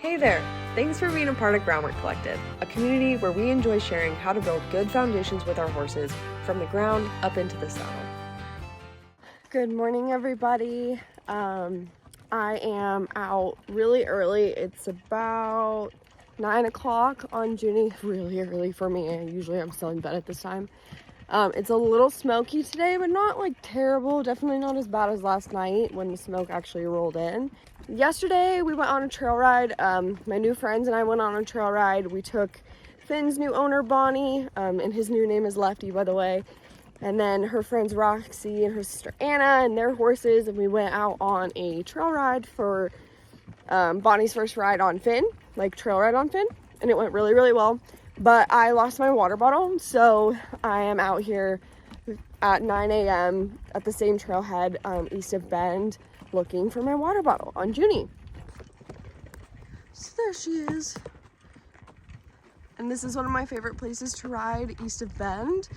Hey there! Thanks for being a part of Groundwork Collective, a community where we enjoy sharing how to build good foundations with our horses from the ground up into the saddle. Good morning, everybody. I am out really early. It's about 9 o'clock on Juni. Really early for me. Usually I'm still in bed at this time. It's a little smoky today, but not like terrible. Definitely not as bad as last night when the smoke actually rolled in. Yesterday we went on a trail ride. My new friends and I went on a trail ride. We took Finn's new owner, Bonnie, and his new name is Lefty, by the way. And then her friends Roxy and her sister Anna and their horses, and we went out on a trail ride for Bonnie's first ride on Finn, like trail ride on Finn, and it went really, really well. But I lost my water bottle, so I am out here at 9 a.m. at the same trailhead east of Bend looking for my water bottle on Juni. So there she is. And this is one of my favorite places to ride east of Bend.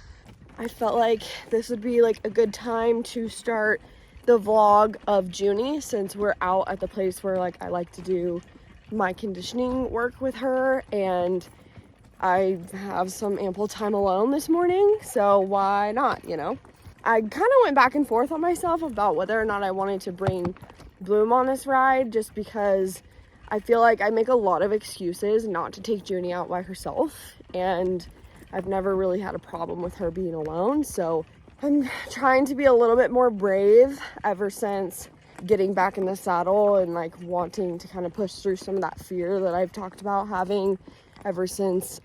I felt like this would be like a good time to start the vlog of Juni, since we're out at the place where like I like to do my conditioning work with her, and I have some ample time alone this morning, so why not, you know? I kind of went back and forth on myself about whether or not I wanted to bring Bloom on this ride, just because I feel like I make a lot of excuses not to take Juni out by herself, and I've never really had a problem with her being alone, so I'm trying to be a little bit more brave ever since getting back in the saddle and like wanting to kind of push through some of that fear that I've talked about having ever since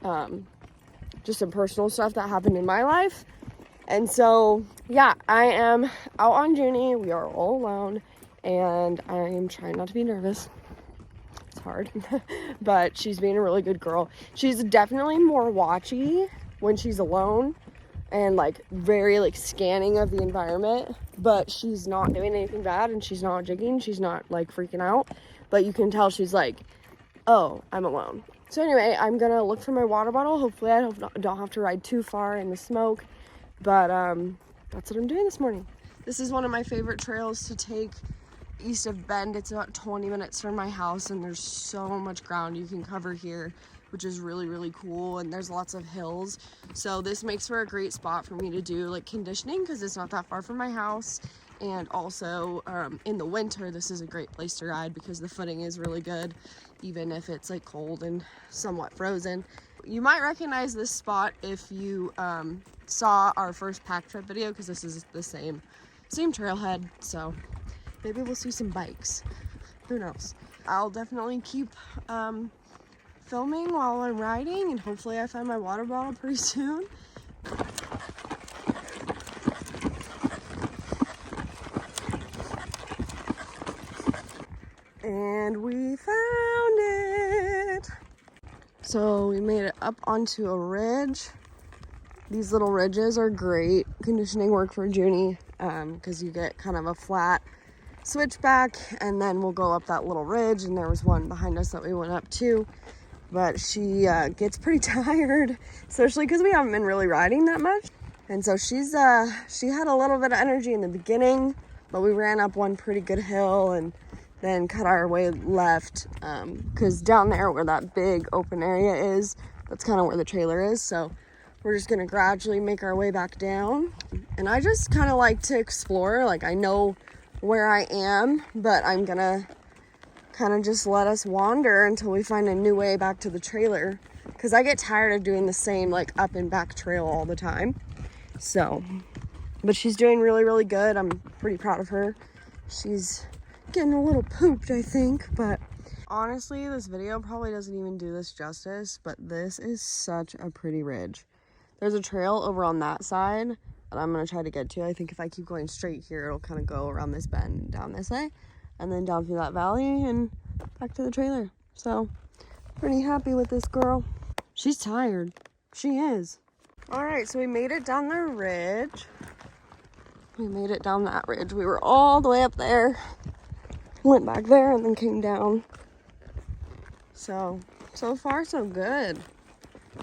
just some personal stuff that happened in my life. And so yeah, I am out on Juni. We are all alone, and I'm trying not to be nervous. It's hard. But she's being a really good girl. She's definitely more watchy when she's alone and like very like scanning of the environment, but she's not doing anything bad, and she's not jigging, she's not like freaking out, but you can tell she's like, oh, I'm alone. So anyway, I'm gonna look for my water bottle. Hopefully I don't have to ride too far in the smoke, but that's what I'm doing this morning. This is one of my favorite trails to take east of Bend. It's about 20 minutes from my house, and there's so much ground you can cover here, which is really, really cool, and there's lots of hills. So this makes for a great spot for me to do like conditioning, because it's not that far from my house. And also in the winter, this is a great place to ride because the footing is really good, even if it's like cold and somewhat frozen. You might recognize this spot if you saw our first pack trip video, because this is the same trailhead. So maybe we'll see some bikes. Who knows? I'll definitely keep filming while I'm riding, and hopefully I find my water bottle pretty soon. And we found it. So we made it up onto a ridge. These little ridges are great conditioning work for Juni, because you get kind of a flat switchback, and then we'll go up that little ridge, and there was one behind us that we went up to. But she gets pretty tired, especially because we haven't been really riding that much. And so she had a little bit of energy in the beginning, but we ran up one pretty good hill and then cut our way left, because down there where that big open area is, that's kind of where the trailer is. So we're just gonna gradually make our way back down. And I just kind of like to explore. Like, I know where I am, but I'm gonna kind of just let us wander until we find a new way back to the trailer, because I get tired of doing the same like up and back trail all the time. So, but she's doing really, really good. I'm pretty proud of her. She's getting a little pooped, I think, but honestly, this video probably doesn't even do this justice, but this is such a pretty ridge. There's a trail over on that side that I'm gonna try to get to. I think if I keep going straight here, it'll kind of go around this bend and down this way, and then down through that valley and back to the trailer. So pretty happy with this girl. She's tired. She is. All right, so we made it down the ridge. We made it down that ridge. We were all the way up there, went back there, and then came down. So far so good.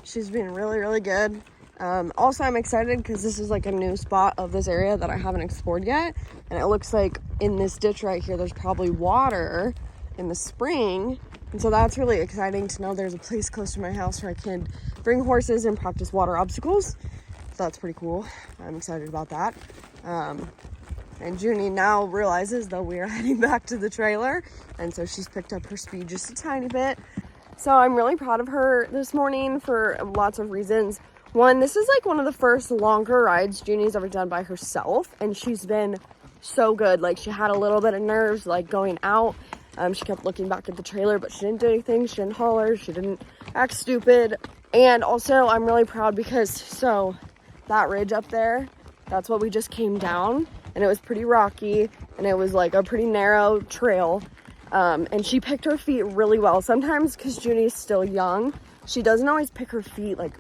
She's been really, really good. Also, I'm excited because this is like a new spot of this area that I haven't explored yet, and it looks like in this ditch right here there's probably water in the spring, And so that's really exciting to know there's a place close to my house where I can bring horses and practice water obstacles. So that's pretty cool. I'm excited about that. And Juni now realizes that we are heading back to the trailer. And so she's picked up her speed just a tiny bit. So I'm really proud of her this morning for lots of reasons. One, this is like one of the first longer rides Juni's ever done by herself. And she's been so good. Like, she had a little bit of nerves like going out. She kept looking back at the trailer, but she didn't do anything. She didn't holler. She didn't act stupid. And also I'm really proud because so that ridge up there, that's what we just came down. And it was pretty rocky and it was like a pretty narrow trail. And she picked her feet really well. Sometimes, because Juni's still young, she doesn't always pick her feet like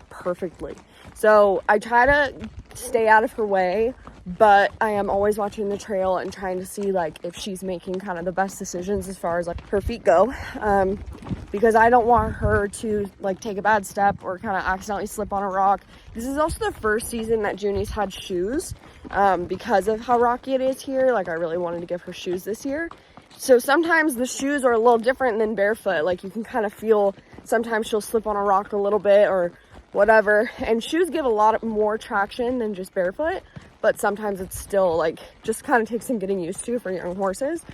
perfectly. So I try to stay out of her way, but I am always watching the trail and trying to see like if she's making kind of the best decisions as far as like her feet go. Because I don't want her to like take a bad step or kind of accidentally slip on a rock. This is also the first season that Juni's had shoes, because of how rocky it is here. Like, I really wanted to give her shoes this year. So sometimes the shoes are a little different than barefoot. Like, you can kind of feel sometimes she'll slip on a rock a little bit or whatever. And shoes give a lot more traction than just barefoot, but sometimes it's still like just kind of takes some getting used to for young horses.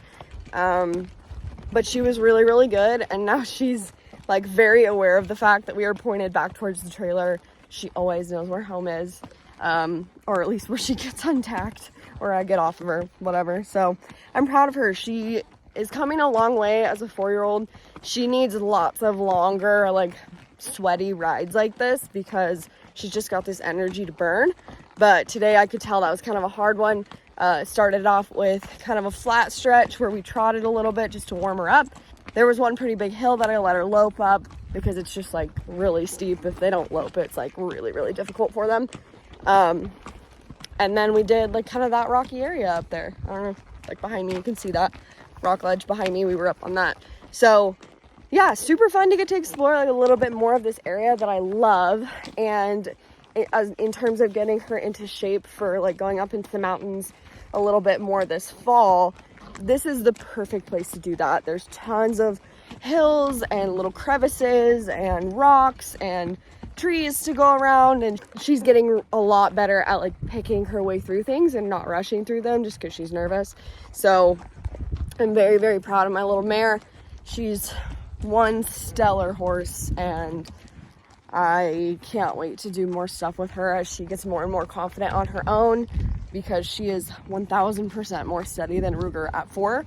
But she was really, really good. And now she's like very aware of the fact that we are pointed back towards the trailer. She always knows where home is, or at least where she gets untacked or I get off of her, whatever. So I'm proud of her. She is coming a long way as a 4-year-old. She needs lots of longer, like sweaty rides like this because she's just got this energy to burn. But today I could tell that was kind of a hard one. Started off with kind of a flat stretch where we trotted a little bit just to warm her up. There was one pretty big hill that I let her lope up because it's just like really steep. If they don't lope, it's like really, really difficult for them. And then we did like kind of that rocky area up there. I don't know, like behind me, you can see that rock ledge behind me. We were up on that. So yeah, super fun to get to explore like a little bit more of this area that I love. And in terms of getting her into shape for like going up into the mountains a little bit more this fall, this is the perfect place to do that. There's tons of hills and little crevices and rocks and trees to go around, and she's getting a lot better at like picking her way through things and not rushing through them just because she's nervous. So I'm very, very proud of my little mare. She's one stellar horse, and I can't wait to do more stuff with her as she gets more and more confident on her own, because she is 1000% more steady than Ruger at 4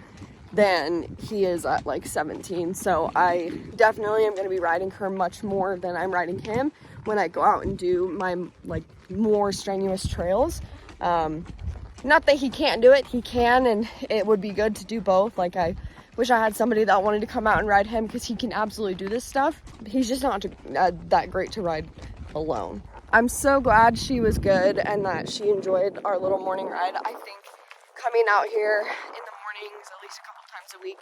than he is at like 17. So I definitely am going to be riding her much more than I'm riding him when I go out and do my like more strenuous trails. Not that he can't do it, he can, and it would be good to do both. Like, I wish I had somebody that wanted to come out and ride him because he can absolutely do this stuff. He's just not that great to ride alone. I'm so glad she was good and that she enjoyed our little morning ride. I think coming out here in the mornings at least a couple times a week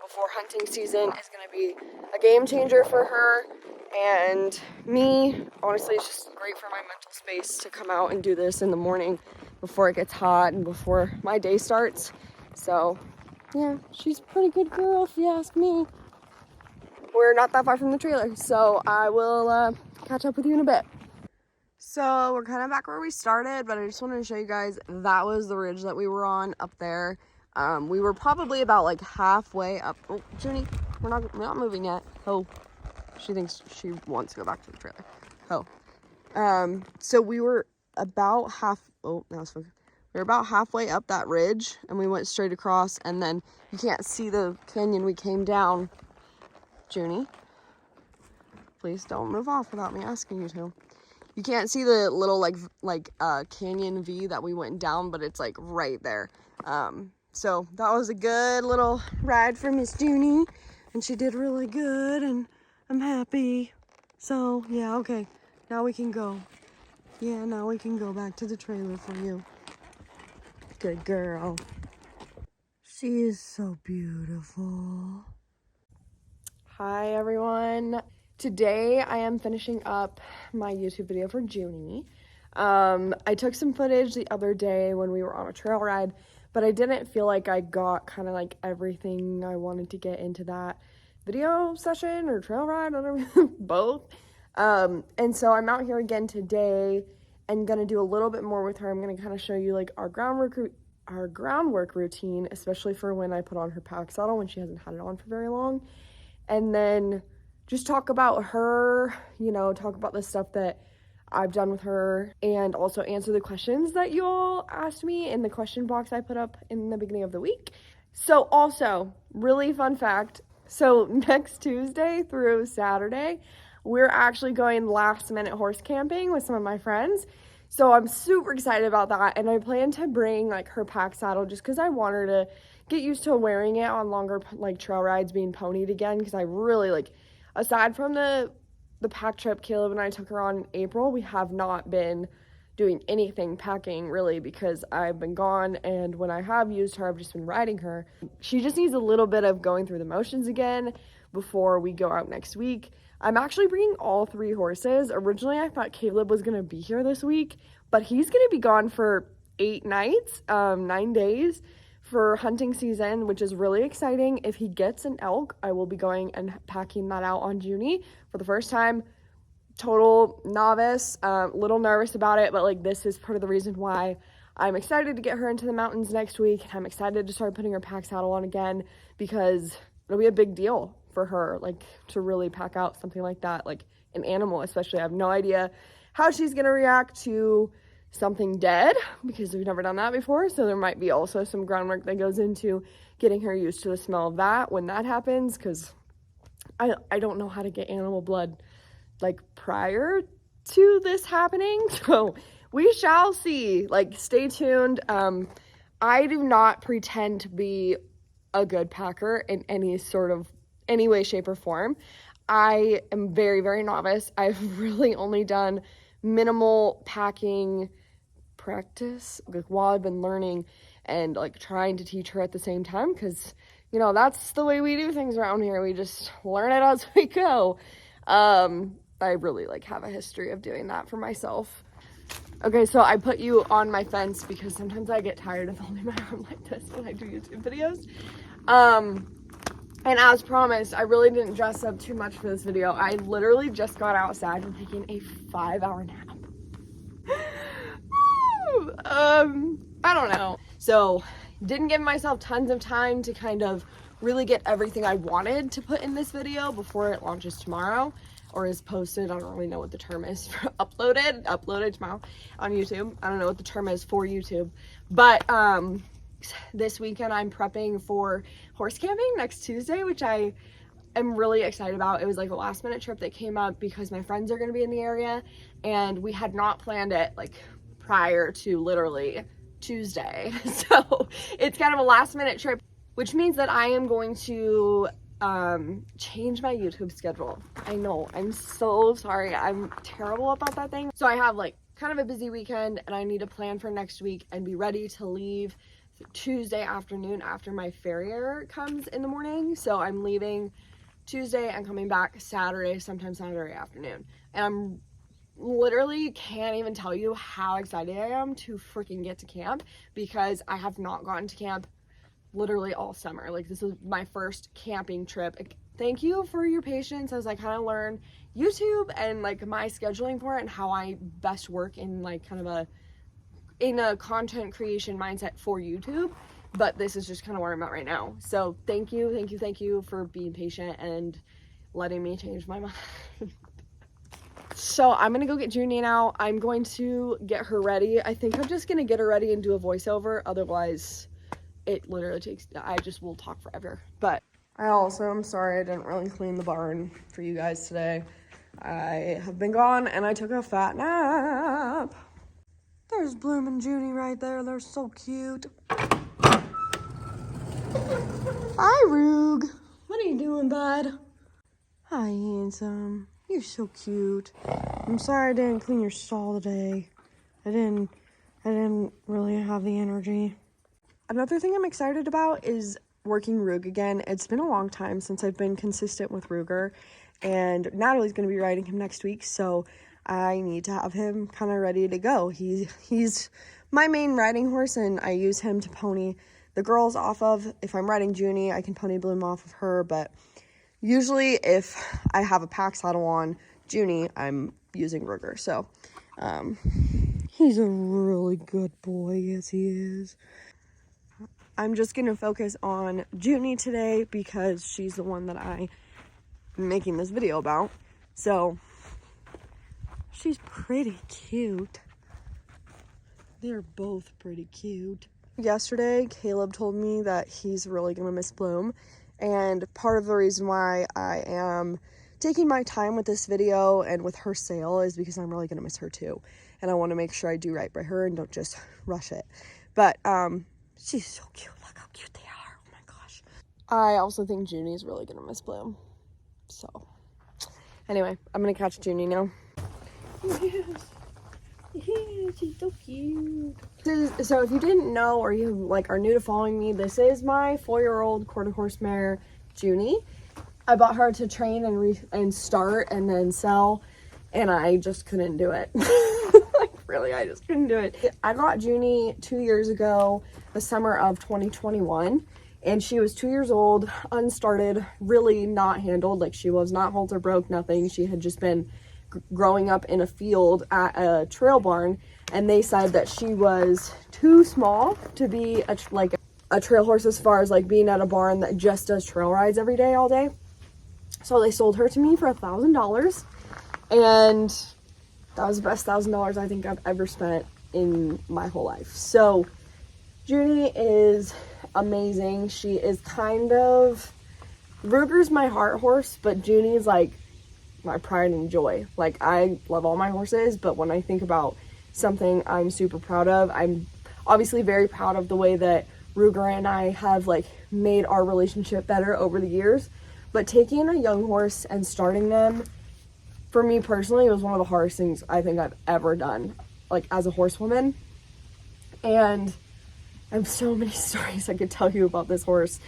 before hunting season is going to be a game changer for her and me. Honestly, it's just great for my mental space to come out and do this in the morning before it gets hot and before my day starts. So yeah, she's a pretty good girl if you ask me. We're not that far from the trailer, so I will catch up with you in a bit. So we're kind of back where we started, but I just wanted to show you guys that was the ridge that we were on up there. We were probably about like halfway up. Oh, Juni, we're not moving yet. Oh, she thinks she wants to go back to the trailer. Oh, so we were about we were about halfway up that ridge, and we went straight across, and then you can't see the canyon we came down. Juni, please don't move off without me asking you to. You can't see the little like canyon V that we went down, but it's like right there. So that was a good little ride for Miss Juni, and she did really good, and I'm happy. So yeah, okay, now we can go. Yeah, now we can go back to the trailer for you. Good girl. She is so beautiful. Hi everyone. Today I am finishing up my YouTube video for Juni. I took some footage the other day when we were on a trail ride, but I didn't feel like I got kind of like everything I wanted to get into that video session or trail ride, whatever, both. And so I'm out here again today and gonna do a little bit more with her. I'm gonna kind of show you like our groundwork routine, especially for when I put on her pack saddle when she hasn't had it on for very long. And then just talk about her, you know, talk about the stuff that I've done with her, and also answer the questions that you all asked me in the question box I put up in the beginning of the week. So also, really fun fact, so next Tuesday through Saturday, we're actually going last minute horse camping with some of my friends. So I'm super excited about that, and I plan to bring like her pack saddle just because I want her to get used to wearing it on longer like trail rides, being ponied again, because I really like, aside from the pack trip Caleb and I took her on in April, we have not been doing anything packing really because I've been gone, and when I have used her, I've just been riding her. She just needs a little bit of going through the motions again before we go out next week. I'm actually bringing all 3 horses. Originally, I thought Caleb was going to be here this week, but he's going to be gone for 8 nights, 9 days for hunting season, which is really exciting. If he gets an elk, I will be going and packing that out on Juni for the first time. Total novice, little nervous about it, but like this is part of the reason why I'm excited to get her into the mountains next week. I'm excited to start putting her pack saddle on again because it'll be a big deal for her, like to really pack out something like that, like an animal especially. I have no idea how she's gonna react to something dead because we've never done that before, so there might be also some groundwork that goes into getting her used to the smell of that when that happens, because I don't know how to get animal blood like prior to this happening, so we shall see. Like, stay tuned. I do not pretend to be a good packer in any way, shape, or form. I am very, very novice. I've really only done minimal packing practice like while I've been learning and like trying to teach her at the same time, because you know that's the way we do things around here. We just learn it as we go. I really like have a history of doing that for myself. Okay, so I put you on my fence because sometimes I get tired of holding my arm like this when I do YouTube videos. And as promised, I really didn't dress up too much for this video. I literally just got outside and taking a 5-hour nap. I don't know. So didn't give myself tons of time to kind of really get everything I wanted to put in this video before it launches tomorrow, or is posted. I don't really know what the term is for uploaded tomorrow on YouTube. I don't know what the term is for YouTube, but this weekend I'm prepping for horse camping next Tuesday, which I am really excited about. It was like a last minute trip that came up because my friends are going to be in the area, and we had not planned it like prior to literally Tuesday. So it's kind of a last minute trip, which means that I am going to change my YouTube schedule. I know, I'm so sorry. I'm terrible about that thing. So I have like kind of a busy weekend, and I need to plan for next week and be ready to leave Tuesday afternoon after my farrier comes in the morning. So I'm leaving Tuesday and coming back Saturday, sometime Saturday afternoon. And I'm literally can't even tell you how excited I am to freaking get to camp, because I have not gone to camp literally all summer. Like, this is my first camping trip. Thank you for your patience as I kind of learn YouTube and like my scheduling for it and how I best work in like kind of a content creation mindset for YouTube. But this is just kind of where I'm at right now. So thank you for being patient and letting me change my mind. So I'm gonna go get Juni now. I'm going to get her ready. I think I'm just gonna get her ready and do a voiceover. Otherwise, it literally takes, I just will talk forever. But I also am sorry I didn't really clean the barn for you guys today. I have been gone and I took a fat nap. There's Bloom and Juni right there. They're so cute. Hi, Rug. What are you doing, bud? Hi, handsome. You're so cute. I'm sorry I didn't clean your stall today. I didn't really have the energy. Another thing I'm excited about is working Rug again. It's been a long time since I've been consistent with Ruger, and Natalie's going to be riding him next week, so I need to have him kind of ready to go. He's my main riding horse, and I use him to pony the girls off of. If I'm riding Juni, I can pony Bloom off of her, but Usually if I have a pack saddle on Juni, I'm using Ruger. So he's a really good boy. Yes, he is. I'm just going to focus on Juni today because she's the one that I'm making this video about. So she's pretty cute. They're both pretty cute. Yesterday, Caleb told me that he's really going to miss Bloom. And part of the reason why I am taking my time with this video and with her sale is because I'm really going to miss her too. And I want to make sure I do right by her and don't just rush it. But she's so cute. Look how cute they are. Oh my gosh. I also think Juni's really going to miss Bloom. So anyway, I'm going to catch Juni now. Yes. Yeah, she's so cute. So if you didn't know or you like are new to following me, this is my 4-year-old quarter horse mare, Juni. I bought her to train and start and then sell, and I just couldn't do it. Like really, I just couldn't do it. I got Juni 2 years ago, the summer of 2021, and she was 2 years old, unstarted, really not handled. Like she was not halter broke, nothing. She had just been growing up in a field at a trail barn, and they said that she was too small to be a trail horse as far as like being at a barn that just does trail rides every day all day. So they sold her to me for $1,000, and that was the best $1,000 I think I've ever spent in my whole life. So Juni is amazing. She is kind of, Ruger's my heart horse, but Juni's like my pride and joy. Like I love all my horses, but when I think about something I'm super proud of, I'm obviously very proud of the way that Ruger and I have like made our relationship better over the years. But taking a young horse and starting them, for me personally, was one of the hardest things I think I've ever done, like as a horsewoman. And I have so many stories I could tell you about this horse,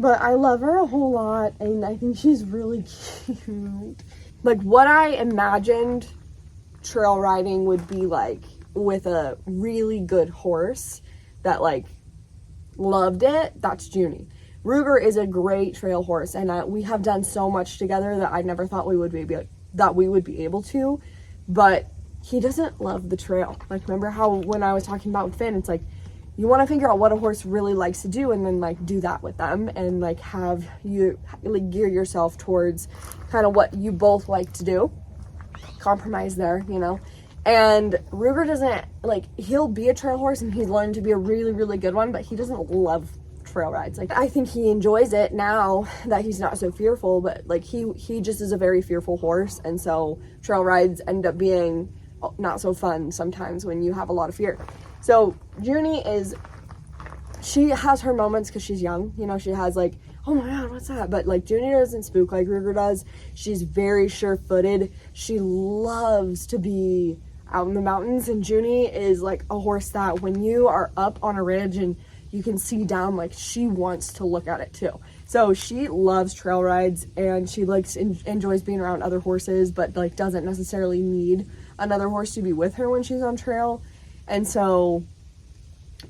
but I love her a whole lot, and I think she's really cute. Like what I imagined trail riding would be like with a really good horse that like loved it, that's Juni. Ruger is a great trail horse, and we have done so much together that I never thought we would be able to, but he doesn't love the trail. Like remember how when I was talking about Finn, it's like you want to figure out what a horse really likes to do and then like do that with them and like have you like gear yourself towards kind of what you both like to do. Compromise there, you know. And Ruger doesn't like, he'll be a trail horse and he's learned to be a really, really good one, but he doesn't love trail rides. Like I think he enjoys it now that he's not so fearful, but like he just is a very fearful horse, and so trail rides end up being not so fun sometimes when you have a lot of fear. So Juni she has her moments because she's young, you know, she has like, oh my god, what's that? But like Juni doesn't spook like Ruger does. She's very sure-footed. She loves to be out in the mountains, and Juni is like a horse that when you are up on a ridge and you can see down, like she wants to look at it too. So she loves trail rides, and she enjoys being around other horses, but like doesn't necessarily need another horse to be with her when she's on trail. And so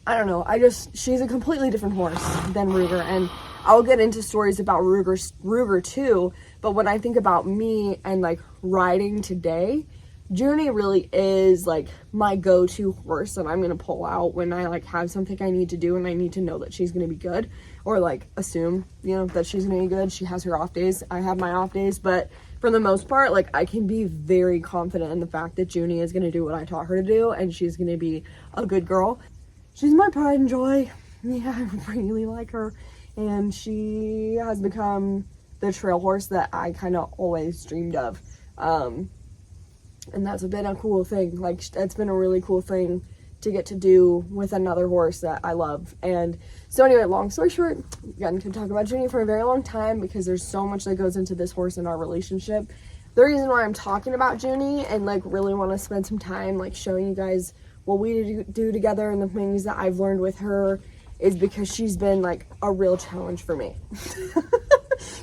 I don't know, she's a completely different horse than Ruger, and I'll get into stories about Ruger too, but when I think about me and like riding today, Juni really is like my go-to horse that I'm gonna pull out when I like have something I need to do and I need to know that she's gonna be good, or like assume, you know, that she's gonna be good. She has her off days, I have my off days, but for the most part, like I can be very confident in the fact that Juni is gonna do what I taught her to do, and she's gonna be a good girl. She's my pride and joy. Yeah, I really like her, and she has become the trail horse that I kind of always dreamed of. And that's been a cool thing. Like, it's been a really cool thing to get to do with another horse that I love. And so anyway, long story short, again, could talk about Juni for a very long time because there's so much that goes into this horse and our relationship. The reason why I'm talking about Juni and like really want to spend some time like showing you guys what we do together and the things that I've learned with her is because she's been like a real challenge for me.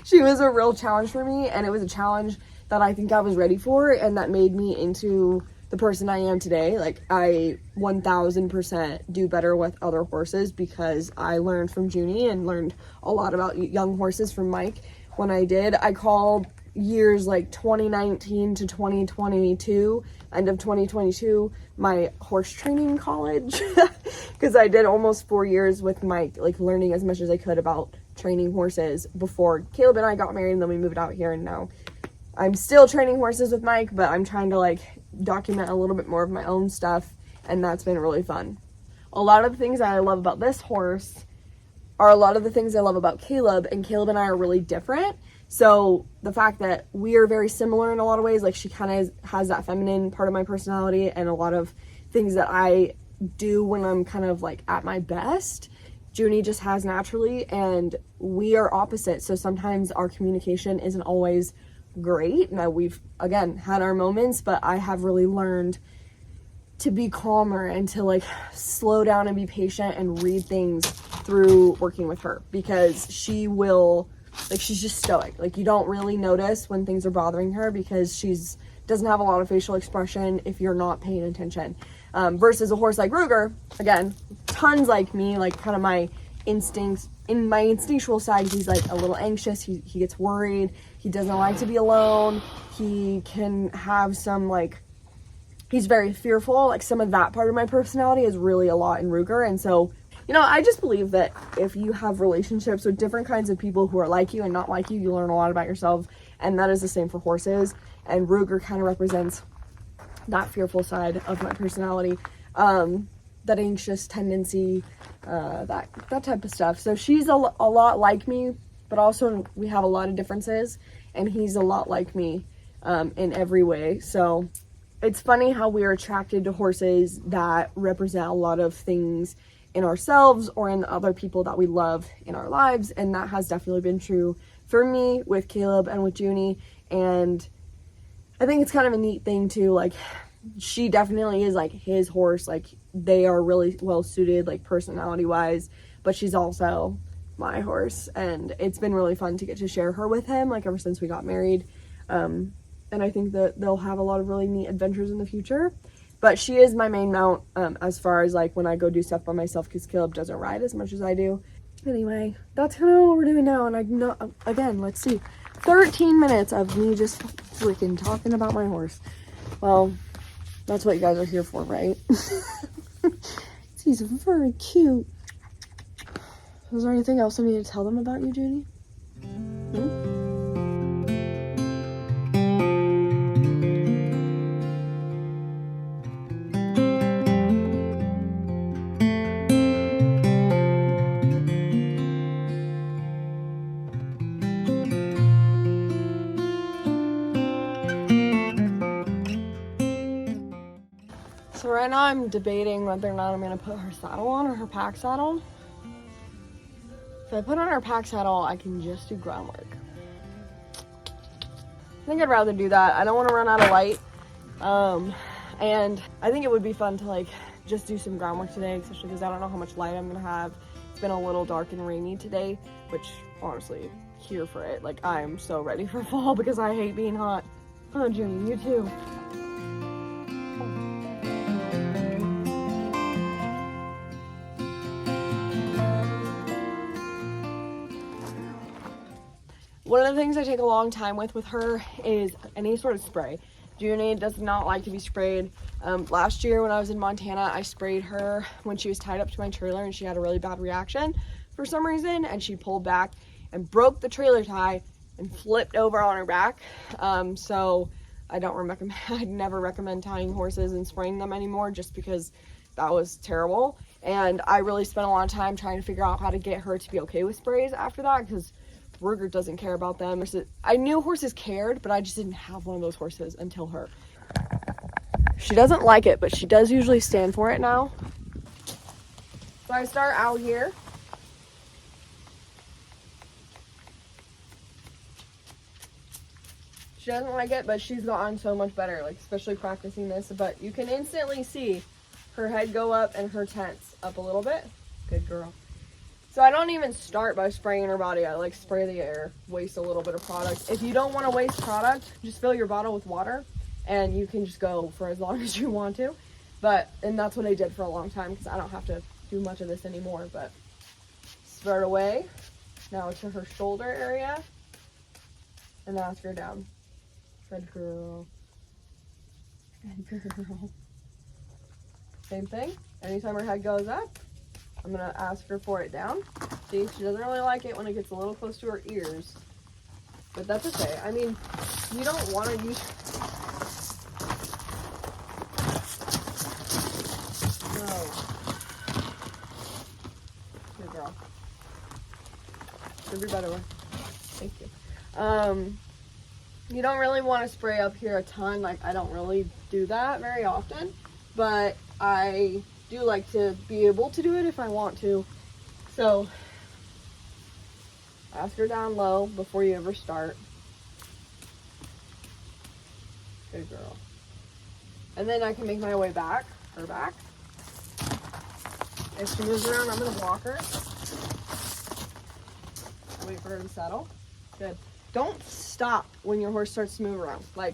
She was a real challenge for me, and it was a challenge that I think I was ready for, and that made me into the person I am today. Like, I 1000% do better with other horses because I learned from Juni and learned a lot about young horses from Mike when I did. I called years like 2019 to 2022, end of 2022, my horse training college, because I did almost 4 years with Mike, like learning as much as I could about training horses before Caleb and I got married, and then we moved out here, and now I'm still training horses with Mike, but I'm trying to like document a little bit more of my own stuff, and that's been really fun. A lot of the things that I love about this horse are a lot of the things I love about Caleb, and Caleb and I are really different. So the fact that we are very similar in a lot of ways, like she kind of has that feminine part of my personality and a lot of things that I do when I'm kind of like at my best, Juni just has naturally, and we are opposite. So sometimes our communication isn't always great. Now we've, again, had our moments, but I have really learned to be calmer and to like slow down and be patient and read things through working with her, because she will, like, she's just stoic. Like, you don't really notice when things are bothering her because she's doesn't have a lot of facial expression if you're not paying attention. Versus a horse like Ruger, again, tons like me, like kind of my instincts, in my instinctual side, he's like a little anxious, he gets worried, he doesn't like to be alone, he can have some like, he's very fearful, like some of that part of my personality is really a lot in Ruger. And so, you know, I just believe that if you have relationships with different kinds of people who are like you and not like you, you learn a lot about yourself, and that is the same for horses. And Ruger kind of represents that fearful side of my personality, that anxious tendency, that type of stuff. So she's a lot like me, but also we have a lot of differences, and he's a lot like me in every way. So it's funny how we're attracted to horses that represent a lot of things in ourselves or in other people that we love in our lives, and that has definitely been true for me with Caleb and with Juni. And I think it's kind of a neat thing too, like she definitely is like his horse, like they are really well suited like personality wise, but she's also my horse, and it's been really fun to get to share her with him like ever since we got married. And I think that they'll have a lot of really neat adventures in the future. But she is my main mount as far as like when I go do stuff by myself, because Caleb doesn't ride as much as I do. Anyway, that's kind of what we're doing now. And I know, again, let's see, 13 minutes of me just freaking talking about my horse. Well, that's what you guys are here for, right? He's very cute. Is there anything else I need to tell them about you, Juni? So right now I'm debating whether or not I'm going to put her saddle on or her pack saddle. If I put on her pack saddle, I can just do groundwork. I think I'd rather do that. I don't want to run out of light. And I think it would be fun to like just do some groundwork today, especially because I don't know how much light I'm going to have. It's been a little dark and rainy today, which honestly, here for it. Like, I'm so ready for fall because I hate being hot. Oh, Juni, you too. One of the things I take a long time with her is any sort of spray. Juni does not like to be sprayed. Last year when I was in Montana, I sprayed her when she was tied up to my trailer, and she had a really bad reaction for some reason, and she pulled back and broke the trailer tie and flipped over on her back. So I'd never recommend tying horses and spraying them anymore, just because that was terrible. And I really spent a lot of time trying to figure out how to get her to be okay with sprays after that, because Ruger doesn't care about them. I knew horses cared, but I just didn't have one of those horses until her. She doesn't like it, but she does usually stand for it now. So I start out here. She doesn't like it, but she's gotten so much better, like especially practicing this. But you can instantly see her head go up and her tense up a little bit. Good girl. So I don't even start by spraying her body. I like spray the air, waste a little bit of product. If you don't want to waste product, just fill your bottle with water and you can just go for as long as you want to. And that's what I did for a long time, because I don't have to do much of this anymore. But start away. Now to her shoulder area. and ask her down. Good girl. Good girl. Same thing. Anytime her head goes up, I'm gonna ask her for it down. See, she doesn't really like it when it gets a little close to her ears, but that's okay. I mean, you don't want to use. No. Good girl. Should be better one. Thank you. You don't really want to spray up here a ton. Like, I don't really do that very often, but I do like to be able to do it if I want to. So ask her down low before you ever start. Good girl. And then I can make my way back, her back. If she moves around, I'm gonna walk her. Wait for her to settle. Good. Don't stop when your horse starts to move around. Like,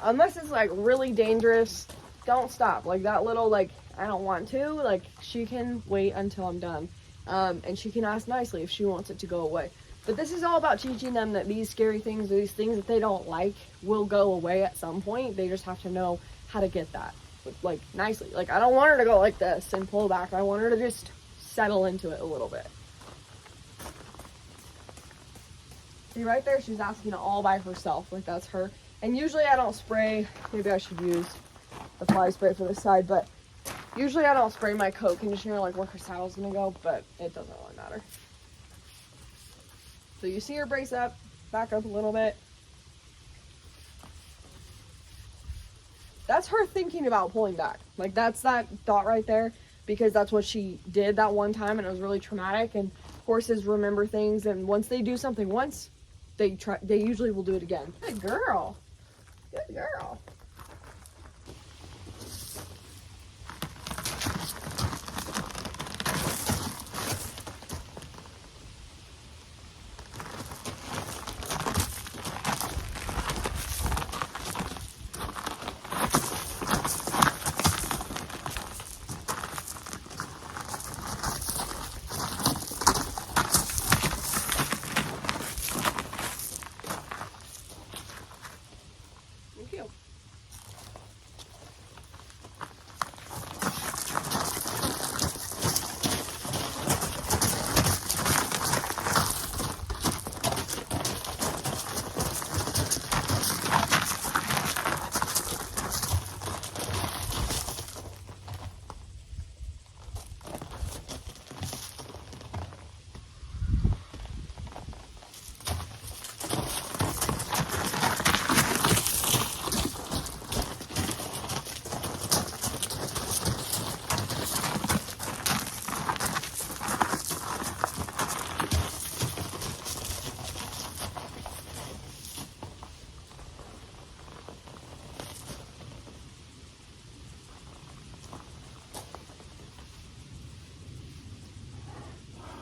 unless it's like really dangerous, don't stop. Like that little, like, I don't want to, like, she can wait until I'm done. And she can ask nicely if she wants it to go away. But this is all about teaching them that these scary things, these things that they don't like, will go away at some point. They just have to know how to get that, like, nicely. Like, I don't want her to go like this and pull back. I want her to just settle into it a little bit. See, right there, she's asking it all by herself. Like, that's her. And usually I don't spray. Maybe I should use the fly spray for this side, but usually I don't spray my coat conditioner like where her saddle's gonna go, but it doesn't really matter. So you see her brace up, back up a little bit. That's her thinking about pulling back. Like, that's that thought right there, because that's what she did that one time, and it was really traumatic. And horses remember things, and once they do something once, they usually will do it again. Good girl. Good girl.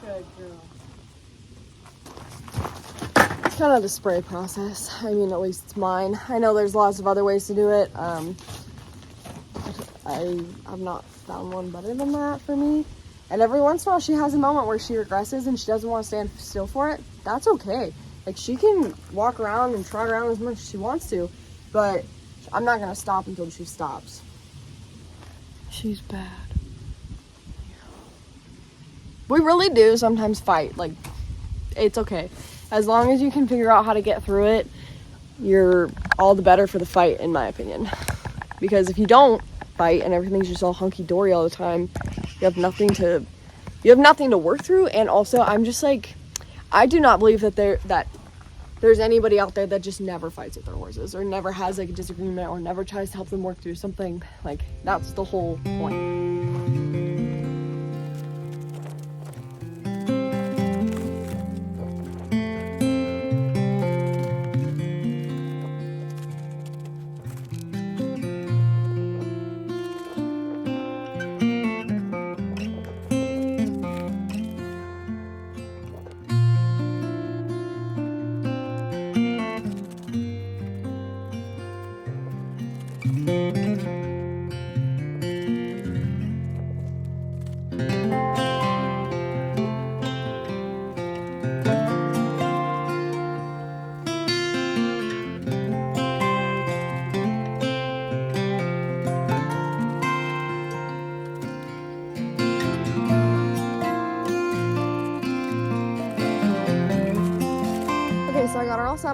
Good girl. It's kind of the spray process. I mean, at least it's mine. I know there's lots of other ways to do it. I've not found one better than that for me. And every once in a while she has a moment where she regresses and she doesn't want to stand still for it. That's okay. Like, she can walk around and trot around as much as she wants to, but I'm not going to stop until she stops. She's bad. We really do sometimes fight. Like, it's okay. As long as you can figure out how to get through it, you're all the better for the fight, in my opinion. Because if you don't fight and everything's just all hunky-dory all the time, you have nothing to work through. And also, I'm just like, I do not believe that there's anybody out there that just never fights with their horses, or never has like a disagreement, or never tries to help them work through something. Like, that's the whole point.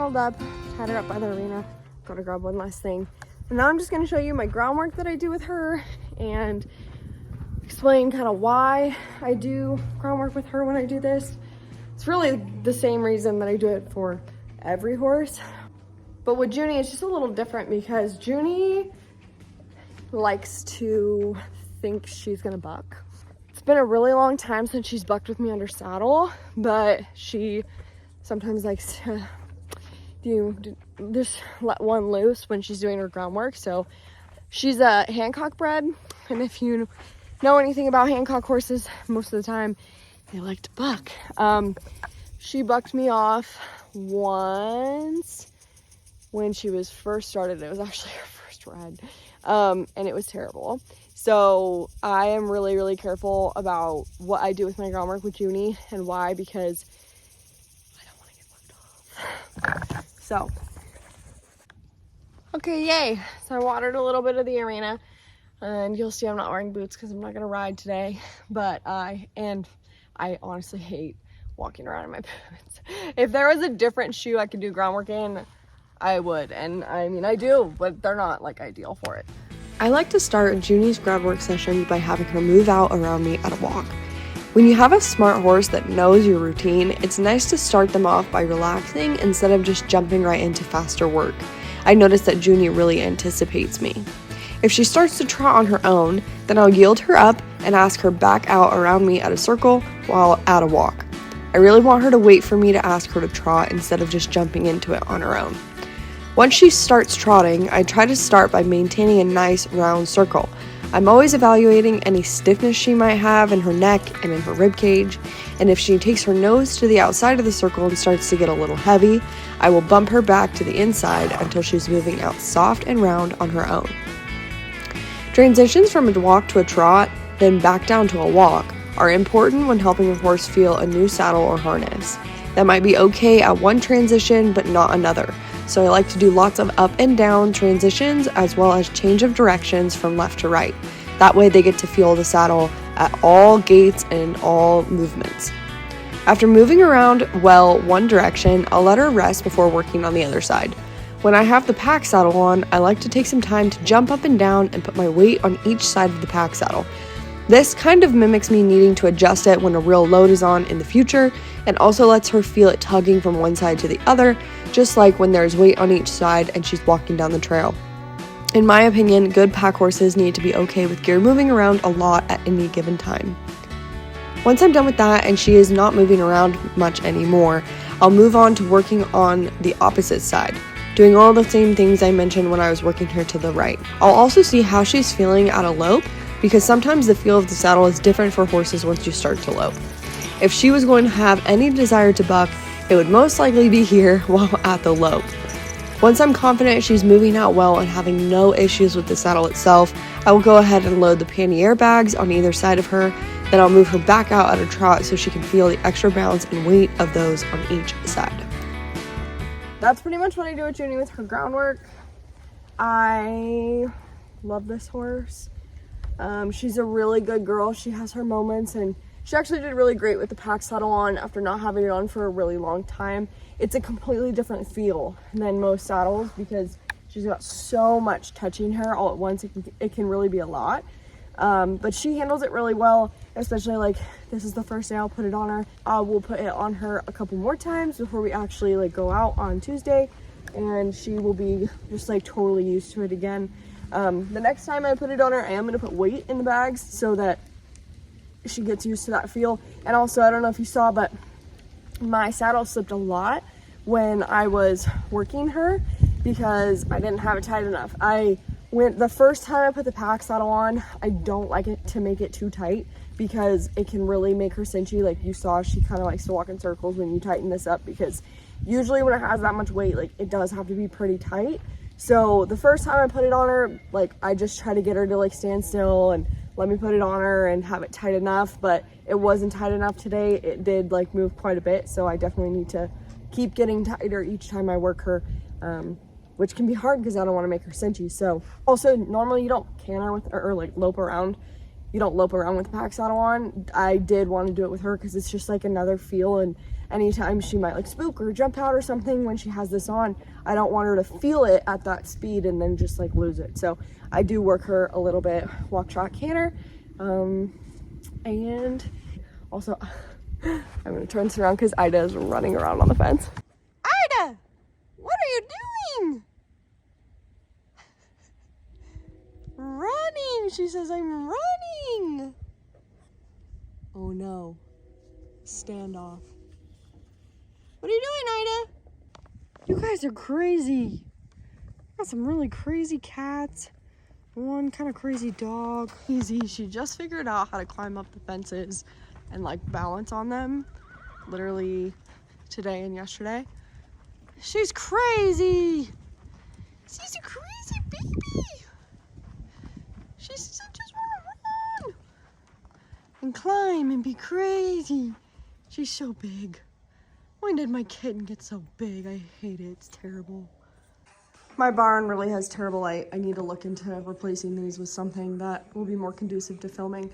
saddled up, tied her up by the arena. Gotta grab one last thing. And now I'm just gonna show you my groundwork that I do with her and explain kind of why I do groundwork with her when I do this. It's really the same reason that I do it for every horse. But with Juni, it's just a little different because Juni likes to think she's gonna buck. It's been a really long time since she's bucked with me under saddle, but she sometimes likes to just let one loose when she's doing her groundwork. So she's a Hancock bred, and if you know anything about Hancock horses, most of the time they like to buck. She bucked me off once when she was first started. It was actually her first ride, and it was terrible. So I am really, really careful about what I do with my groundwork with Juni. And why? Because I don't want to get bucked off. So, okay, yay. So I watered a little bit of the arena, and you'll see I'm not wearing boots because I'm not going to ride today. But I honestly hate walking around in my boots. If there was a different shoe I could do groundwork in, I would. And I mean, I do, but they're not like ideal for it. I like to start Juni's groundwork sessions by having her move out around me at a walk. When you have a smart horse that knows your routine, it's nice to start them off by relaxing instead of just jumping right into faster work. I notice that Juni really anticipates me. If she starts to trot on her own, then I'll yield her up and ask her back out around me at a circle while at a walk. I really want her to wait for me to ask her to trot instead of just jumping into it on her own. Once she starts trotting, I try to start by maintaining a nice round circle. I'm always evaluating any stiffness she might have in her neck and in her rib cage, and if she takes her nose to the outside of the circle and starts to get a little heavy, I will bump her back to the inside until she's moving out soft and round on her own. Transitions from a walk to a trot, then back down to a walk, are important when helping a horse feel a new saddle or harness. That might be okay at one transition, but not another. So I like to do lots of up and down transitions as well as change of directions from left to right. That way they get to feel the saddle at all gaits and all movements. After moving around well one direction, I'll let her rest before working on the other side. When I have the pack saddle on, I like to take some time to jump up and down and put my weight on each side of the pack saddle. This kind of mimics me needing to adjust it when a real load is on in the future, and also lets her feel it tugging from one side to the other, just like when there's weight on each side and she's walking down the trail. In my opinion, good pack horses need to be okay with gear moving around a lot at any given time. Once I'm done with that and she is not moving around much anymore, I'll move on to working on the opposite side, doing all the same things I mentioned when I was working her to the right. I'll also see how she's feeling at a lope, because sometimes the feel of the saddle is different for horses once you start to lope. If she was going to have any desire to buck, it would most likely be here while at the lope. Once I'm confident she's moving out well and having no issues with the saddle itself, I will go ahead and load the pannier bags on either side of her. Then I'll move her back out at a trot so she can feel the extra bounce and weight of those on each side. That's pretty much what I do with Juni with her groundwork. I love this horse. She's a really good girl. She has her moments, and she actually did really great with the pack saddle on after not having it on for a really long time. It's a completely different feel than most saddles because she's got so much touching her all at once. It can really be a lot. But she handles it really well, especially like this is the first day I'll put it on her. We'll put it on her a couple more times before we actually like go out on Tuesday, and she will be just like totally used to it again. The next time I put it on her, I am going to put weight in the bags so that she gets used to that feel. And also, I don't know if you saw, but my saddle slipped a lot when I was working her because I didn't have it tight enough. The first time I put the pack saddle on, I don't like it to make it too tight because it can really make her cinchy. Like you saw, she kind of likes to walk in circles when you tighten this up because usually when it has that much weight, like it does have to be pretty tight. So the first time I put it on her, like I just try to get her to like stand still and let me put it on her and have it tight enough, but it wasn't tight enough today. It did like move quite a bit, so I definitely need to keep getting tighter each time I work her, which can be hard because I don't want to make her cinchy. So also normally you don't canter with or like lope around you don't lope around with the pack saddle on. I did want to do it with her because it's just like another feel, and anytime she might like spook or jump out or something when she has this on, I don't want her to feel it at that speed and then just like lose it. So I do work her a little bit, walk, trot, canter. And also I'm gonna turn this around because Ida is running around on the fence. Ida, what are you doing? Running, she says, I'm running. Oh no, standoff. What are you doing, Ida? You guys are crazy. Got some really crazy cats. One kind of crazy dog. Easy. She just figured out how to climb up the fences and like balance on them. Literally today and yesterday. She's crazy. She's a crazy baby. She says, I just want to run and climb and be crazy. She's so big. When did my kitten get so big? I hate it. It's terrible. My barn really has terrible light. I need to look into replacing these with something that will be more conducive to filming.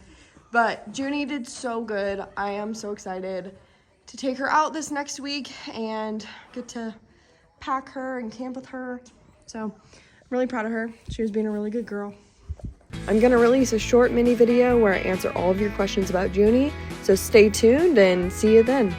But Juni did so good. I am so excited to take her out this next week and get to pack her and camp with her. So I'm really proud of her. She was being a really good girl. I'm gonna release a short mini video where I answer all of your questions about Juni. So stay tuned and see you then.